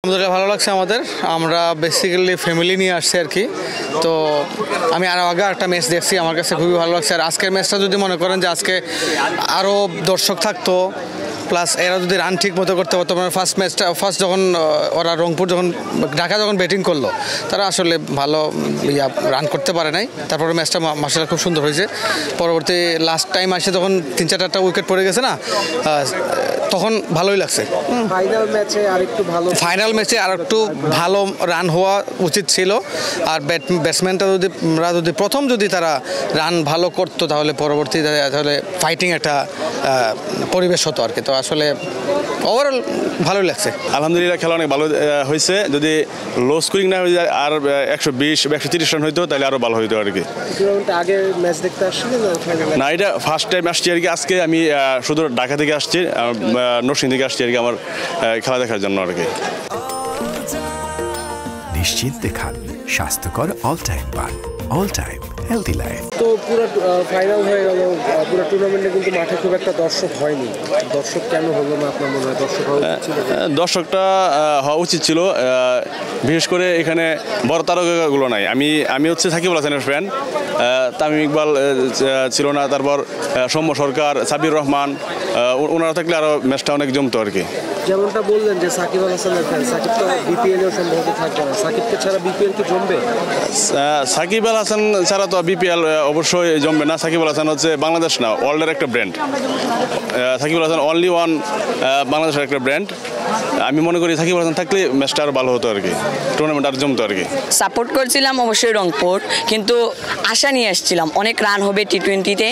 আলহামদুলিল্লাহ ভালো লাগছে আমাদের। আমরা বেসিক্যালি ফ্যামিলি নিয়ে আসছি আর কি। তো আমি আগে একটা ম্যাচ দেখছি, আমার কাছে খুবই ভালো লাগছে। আর আজকের ম্যাচটা যদি মনে করেন যে আজকে আরও দর্শক থাকতো, প্লাস এরা যদি রান ঠিক মতো করতে পারতো, মানে ফার্স্ট যখন ওরা রংপুর ঢাকা যখন ব্যাটিং করলো, তারা আসলে ভালো রান করতে পারে নাই। তারপরে ম্যাচটা মাশাআল্লাহ খুব সুন্দর হয়েছে। পরবর্তী লাস্ট টাইম আসে তখন 3-4টা উইকেট পড়ে গেছে না, তখন ভালোই লাগছে। ফাইনাল ম্যাচে আর একটু ভালো রান হওয়া উচিত ছিল। আর ব্যাটসম্যানটা যদি প্রথম তারা রান ভালো করতো, তাহলে পরবর্তীতে তাহলে ফাইটিং একটা পরিবেশ হতো আর কি। তো আসলে ওভারঅল ভালোই লাগছে। আলহামদুলিল্লাহ, খেলা অনেক ভালো হয়েছে। যদি লো স্কোরিং না হয়ে যায়, আর 120 বা 130 রান হইতো, তাহলে আরো ভালো হইতো আর কি। না, এটা ফার্স্ট টাইম আসছি আর কি। আজকে আমি শুধু ঢাকা থেকে আসছি, নরসিংদী থেকে আসছি আর কি, আমার খেলা দেখার জন্য আর কি। নিশ্চিন্তে খান স্বাস্থ্যকর অল টাইম পান, অল টাইম হেলদি লাইফ। তো পুরো ফাইনাল হয়ে গেল, পুরো টুর্নামেন্টে কিন্তু মাঠে খুব একটা দর্শক হয়নি। দর্শক কেন হলো না আপনার মনে হয়? দর্শকটা হওয়া উচিত ছিল, বিশেষ করে এখানে বড় তারকাগুলো নাই। আমি হচ্ছে সাকিব আল হাসানের ফ্যান। তামিম ইকবাল ছিল না, তারপর সৌম্য সরকার, সাবির রহমান, ওনারা থাকলে আরও ম্যাচটা অনেক জমতো আর কি। যেমনটা বললেন যে সাকিব আল হাসানের ফ্যান, সাকিব তো বিপিএলেও সম্ভবত থাকবে না। সাকিবকে ছাড়া বিপিএল কি জমবে? সাকিব আল হাসান ছাড়া তো বিপিএল অবশ্যই জমবে না। সাকিব আল হাসান হচ্ছে বাংলাদেশ না, ওয়ার্ল্ডের একটা brand. Shakib Al Hasan only one বাংলাদেশের একটা ব্র্যান্ড। আমি মনে করি সাকিব আল হাসান থাকলে ম্যাচটা আরও ভালো হতো আর কি, টুর্নামেন্ট আর জমতো আর কি। সাপোর্ট করছিলাম অবশ্যই রংপুর, কিন্তু আশা নিয়ে এসেছিলাম অনেক রান হবে টি-20-তে।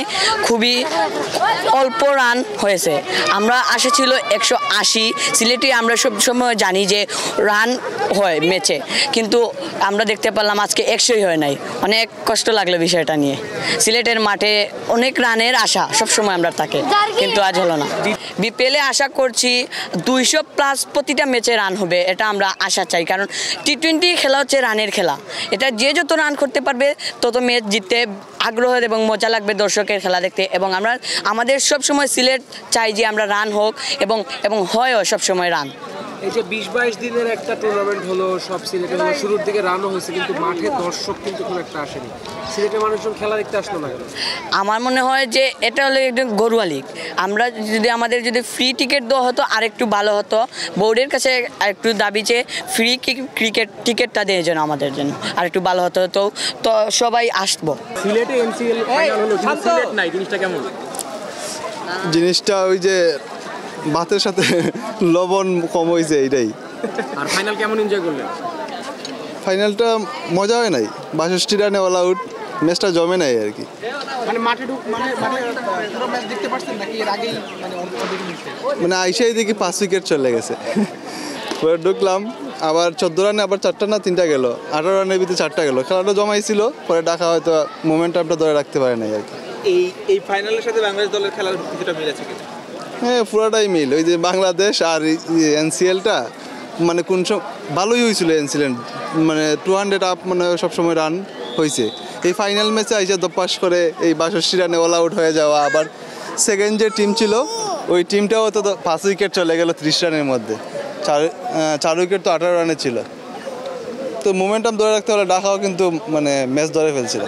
খুবই অল্প রান হয়েছে। আমরা আশা ছিল 180। সিলেটে আমরা সব সময় জানি যে রান হয় ম্যাচে, কিন্তু আমরা দেখতে পারলাম আজকে 100ই হয় নাই। অনেক কষ্ট লাগলো বিষয়টা নিয়ে। সিলেটের মাঠে অনেক রানের আশা সবসময় আমরা থাকে, কিন্তু আজ হলো না। বিপিএলে আশা করছি 200+ প্রতিটা ম্যাচে রান হবে, এটা আমরা আশা চাই। কারণ টি-20 খেলা হচ্ছে রানের খেলা। এটা যে যত রান করতে পারবে তত ম্যাচ জিততে আগ্রহ এবং মজা লাগবে দর্শকের খেলা দেখতে। এবং আমাদের সবসময় সিলেট চাই যে আমরা রান হোক, এবং হয়ও সবসময় রান। এই যে 20-22 দিনের একটা টুর্নামেন্ট হলো, সব সিলেটে হলো, শুরুর দিকে রানও হয়েছে, কিন্তু মাঠে দর্শক কিন্তু খুব একটা আসেনি। সিলেটের মানুষজন খেলা দেখতে আসলো না কেন? আমার মনে হয় যে এটা হলো একদম গরুয়া লিগ। আমাদের যদি ফ্রি টিকিট দেওয়া হতো আর একটু ভালো হতো। বোর্ডের কাছে একটু দাবি যে ফ্রি ক্রিকেট টিকিটটা দিয়ে যেন আমাদের জন্য আর একটু ভালো হতো, তো সবাই আসবো। সিলেটে এনসিএল ফাইনাল হলো, সিলেট নাই, জিনিসটা কেমন? জিনিসটা ওই যে ভাতের সাথে লবণ কম হয়েছে, এইটাই। আর ফাইনাল কেমন এনজয় করলেন? ফাইনালটা মজা হয় নাই, 62 রানে অল আউট, ম্যাচটা জমে নাই আর কি। মানে আইসাই দেখি 5 উইকেট চলে গেছে। পরে ঢুকলাম, আবার 14 রানে আবার 4টা না 3টা গেল, 18 রানের ভিতরে 4টা গেল। খেলাটা জমাইছিল, পরে ঢাকা হয়তো মোমেন্টামটা ধরে রাখতে পারে নাই আর কি। এই ফাইনালের সাথে বাংলাদেশ দলের খেলার কিছুটা মিল আছে কিনা? হ্যাঁ, পুরোটাই মিল। ওই যে বাংলাদেশ আর এনসিএলটা মানে ভালোই হয়েছিল। এনসিএল মানে 200 আপ, মানে সবসময় রান হয়েছে। এই ফাইনাল ম্যাচে আইসা পাস করে এই 62 রানে অল আউট হয়ে যাওয়া। আবার সেকেন্ড যে টিম ছিল, ওই টিমটাও তো 5 উইকেট চলে গেল 30 রানের মধ্যে। 4 উইকেট তো 18 রানে ছিল। তো মোমেন্টাম ধরে রাখতে হলে ঢাকাও কিন্তু মানে ম্যাচ ধরে ফেলছিল।